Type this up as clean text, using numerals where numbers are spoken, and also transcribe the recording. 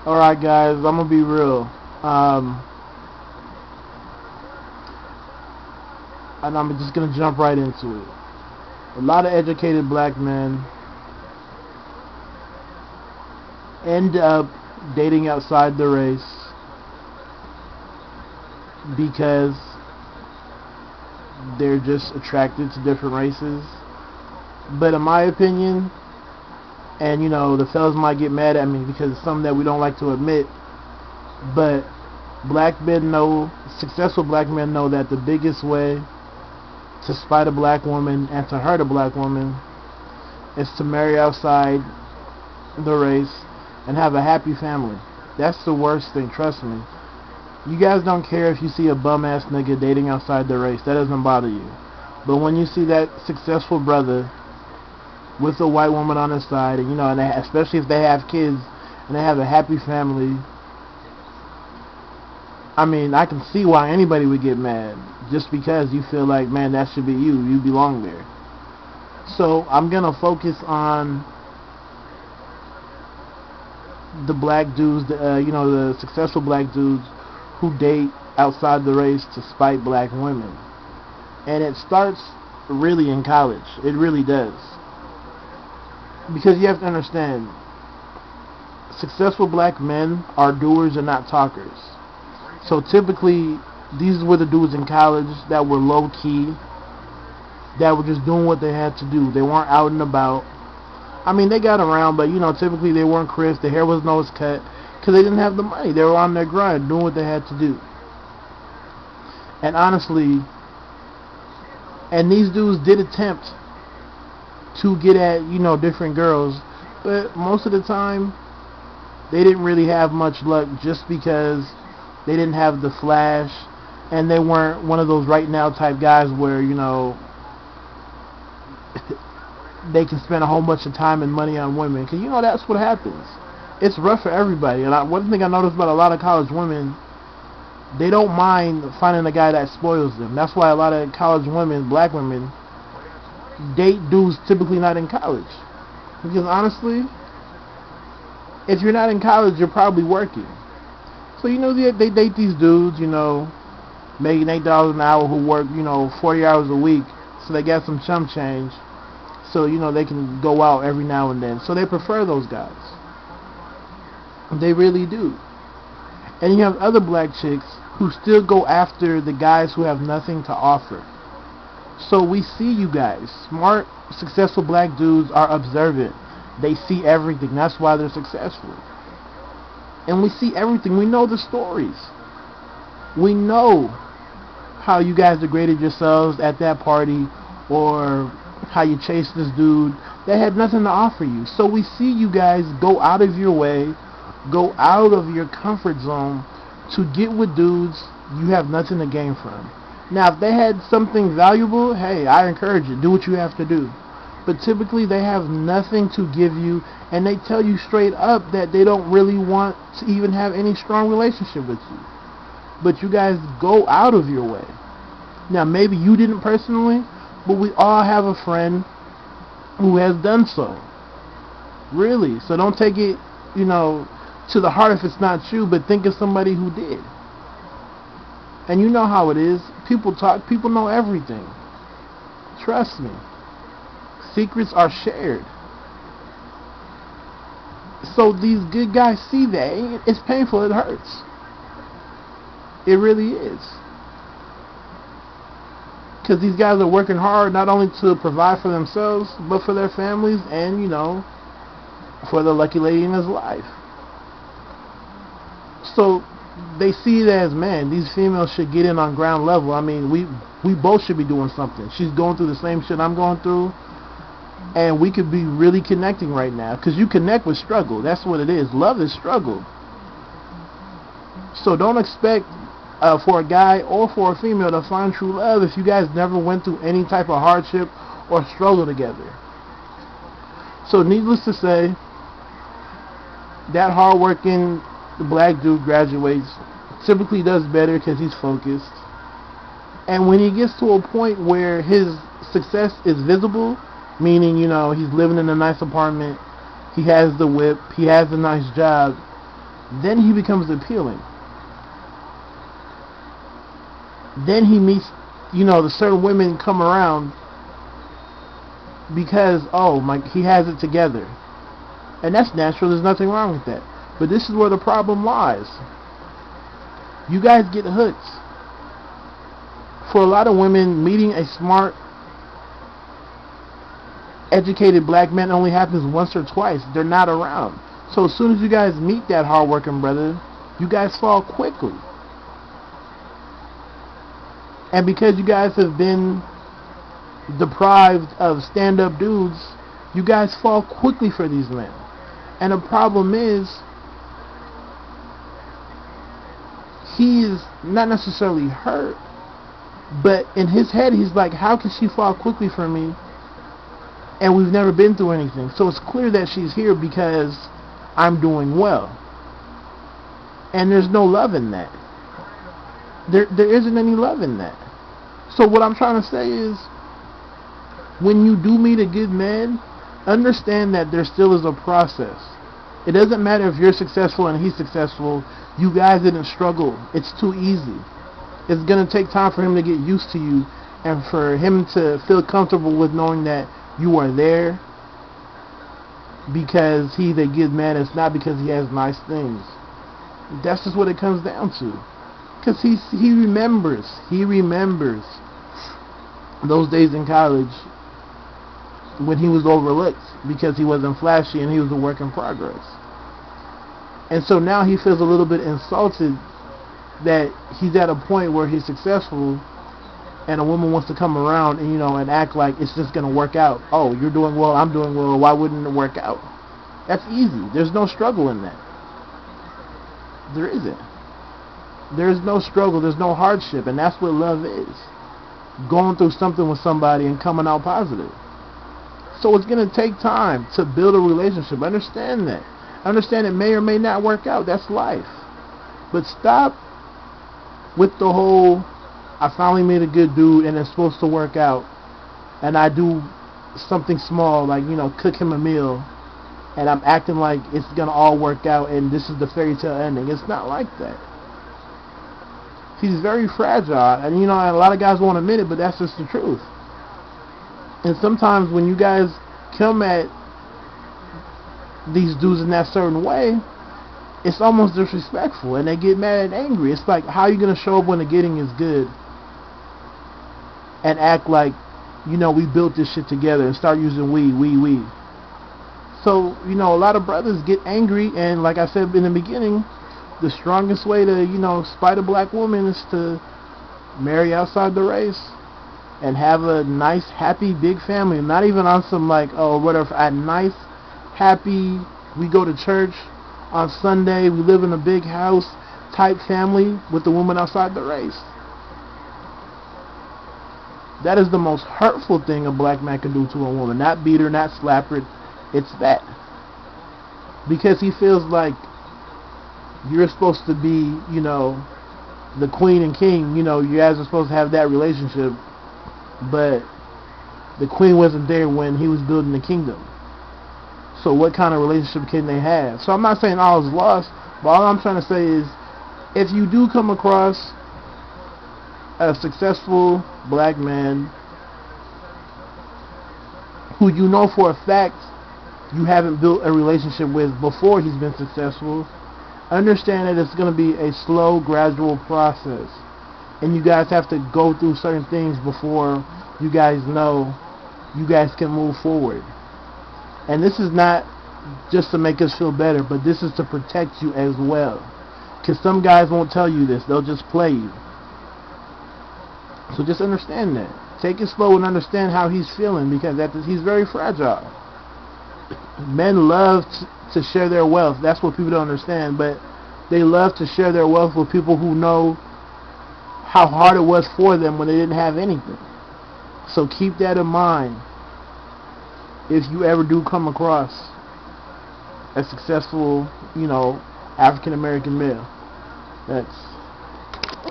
Alright guys, I'm gonna be real. Um, and I'm just gonna jump right into it. A lot of educated black men end up dating outside the race because they're just attracted to different races. But in my opinion, and the fellas might get mad at me because it's something that we don't like to admit, but black men know, successful black men know that the biggest way to spite a black woman and to hurt a black woman is to marry outside the race and have a happy family. That's the worst thing, trust me. You guys don't care if you see a bum ass nigga dating outside the race. That doesn't bother you. But when you see that successful brother with a white woman on his side, and especially if they have kids and they have a happy family, I mean, I can see why anybody would get mad, just because you feel like, man, that should be you. You belong there. So I'm gonna focus on the black dudes, the successful black dudes who date outside the race to spite black women. And it starts really in college. It really does. Because you have to understand, successful black men are doers and not talkers. So typically, these were the dudes in college that were low key, that were just doing what they had to do. They weren't out and about. I mean, they got around, but typically they weren't crisp. Their hair was nose cut because they didn't have the money. They were on their grind, doing what they had to do. And honestly, and these dudes did attempt to get at different girls, but most of the time they didn't really have much luck, just because they didn't have the flash, and they weren't one of those right now type guys where they can spend a whole bunch of time and money on women, because that's what happens. It's rough for everybody. And one thing I noticed about a lot of college women, they don't mind finding a guy that spoils them. That's why a lot of college women, black women, date dudes typically not in college. Because honestly, if you're not in college, you're probably working. So they date these dudes, making $8 an hour, who work 40 hours a week, so they got some chump change. So they can go out every now and then. So they prefer those guys. They really do. And you have other black chicks who still go after the guys who have nothing to offer. So we see, you guys, smart, successful black dudes are observant. They see everything. That's why they're successful. And we see everything. We know the stories. We know how you guys degraded yourselves at that party, or how you chased this dude that had nothing to offer you. So we see you guys go out of your way, go out of your comfort zone to get with dudes you have nothing to gain from. Now, if they had something valuable, hey, I encourage it. Do what you have to do. But typically they have nothing to give you, and they tell you straight up that they don't really want to even have any strong relationship with you. But you guys go out of your way. Now, maybe you didn't personally, but we all have a friend who has done so. Really. So don't take it, to the heart if it's not true, but think of somebody who did. And you know how it is. People talk, people know everything. Trust me. Secrets are shared. So these good guys see that. It's painful, it hurts. It really is. Because these guys are working hard not only to provide for themselves, but for their families and, for the lucky lady in his life. So they see it as, man, these females should get in on ground level. I mean, we both should be doing something. She's going through the same shit I'm going through, and we could be really connecting right now. Because you connect with struggle. That's what it is. Love is struggle. So don't expect for a guy or for a female to find true love if you guys never went through any type of hardship or struggle together. So needless to say, that hardworking black dude graduates, typically does better because he's focused. And when he gets to a point where his success is visible, meaning, he's living in a nice apartment, he has the whip, he has a nice job, then he becomes appealing. Then he meets, the certain women come around because, oh my, he has it together. And that's natural, there's nothing wrong with that. But this is where the problem lies. You guys get hooked. For a lot of women, meeting a smart, educated black man only happens once or twice. They're not around. So as soon as you guys meet that hardworking brother, you guys fall quickly. And because you guys have been deprived of stand-up dudes, you guys fall quickly for these men. And the problem is, he is not necessarily hurt, but in his head he's like, how can she fall quickly for me and we've never been through anything? So it's clear that she's here because I'm doing well. And there's no love in that. There isn't any love in that. So what I'm trying to say is, when you do meet a good man, understand that there still is a process. It doesn't matter if you're successful and he's successful. You guys didn't struggle. It's too easy. It's going to take time for him to get used to you and for him to feel comfortable with knowing that you are there because he's a good man. It's not because he has nice things. That's just what it comes down to. Because he remembers those days in college when he was overlooked because he wasn't flashy and he was a work in progress. And so now he feels a little bit insulted that he's at a point where he's successful and a woman wants to come around and and act like it's just going to work out. Oh, you're doing well, I'm doing well, why wouldn't it work out? That's easy. There's no struggle in that. There isn't. There's no struggle, there's no hardship, and that's what love is. Going through something with somebody and coming out positive. So it's going to take time to build a relationship. Understand that. Understand it may or may not work out. That's life. But stop with the whole, I finally made a good dude and it's supposed to work out. And I do something small like, cook him a meal. And I'm acting like it's going to all work out and this is the fairy tale ending. It's not like that. He's very fragile. And, a lot of guys won't admit it, but that's just the truth. And sometimes when you guys come at these dudes in that certain way, it's almost disrespectful and they get mad and angry. It's like, how are you going to show up when the getting is good and act like, we built this shit together and start using we. So, a lot of brothers get angry, and like I said in the beginning, the strongest way to, spite a black woman is to marry outside the race and have a nice, happy, big family. Not even on some like, oh, whatever, a nice, happy, we go to church on Sunday, we live in a big house type family with the woman outside the race. That is the most hurtful thing a black man can do to a woman. Not beat her, not slap her. It's that. Because he feels like you're supposed to be, the queen and king. You guys are supposed to have that relationship. But the queen wasn't there when he was building the kingdom. So what kind of relationship can they have? So I'm not saying all is lost, but all I'm trying to say is, if you do come across a successful black man who you know for a fact you haven't built a relationship with before he's been successful, understand that it's going to be a slow, gradual process. And you guys have to go through certain things before you guys know you guys can move forward. And this is not just to make us feel better, but this is to protect you as well. Because some guys won't tell you this. They'll just play you. So just understand that. Take it slow and understand how he's feeling, because he's very fragile. Men love to share their wealth. That's what people don't understand. But they love to share their wealth with people who know how hard it was for them when they didn't have anything. So keep that in mind if you ever do come across a successful, African American male. That's